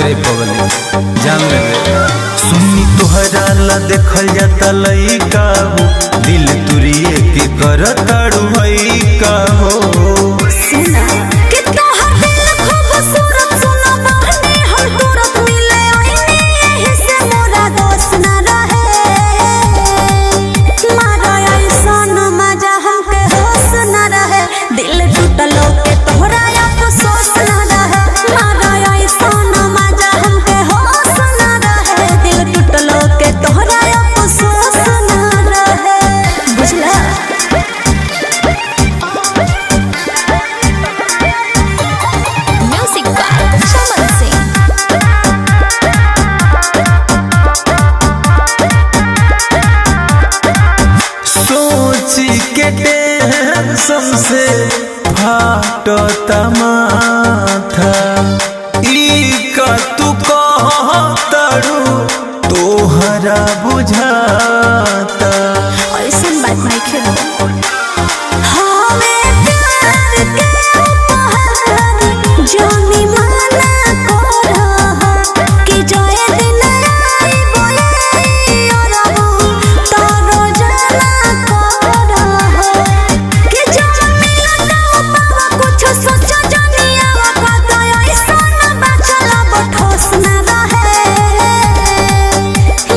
रे पगली जान ले सुनी तुहरा ला देखल जाता लइका हो दिल तुरिए के करताड़ू हई का हो सुना कि तोहर दिल खूबसूरत सुना बहनी हम तुरंत मिले आईने यही से मोरा दोस्त न रहे मारा ऐसन मजा हमके होश न रहे दिल टूटलो के तोहरा अफसोस न रहे मारा ऐसन मजा हमके होश न रहे दिल टूटलो के तोहरा अफसोस न रहे बुझला Music by Shaman Singh. सोची के टेंशन से फाटता माथा ई का तू कहताड़ू तोहरा बुझाता ऐसन बात नहीं खेलो हमें प्यार के उपहार जानी माना करो कि जोए दिन आई बोले और तारो जाना करो कि जो मिलता पावा कुछ सोचो जानी आवा का ऐसन बचला बठोस न रहे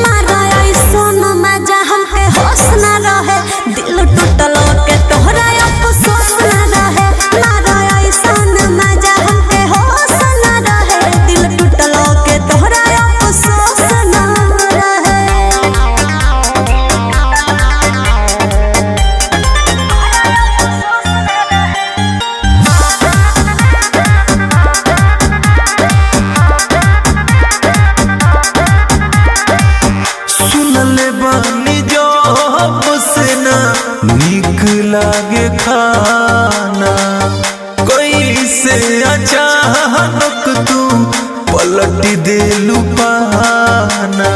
मारा ऐसन मजा हमके होश न रहे दिल टूटलो के तोहरा अफसोस न रहे मारा ऐसन मजा हमके होश न रहे दिल टूटलो के तोहरा अफसोस न रहे सुनले बानी जब से ना निक लागे खाना कैसे अचानक तू पलट देलू पाना।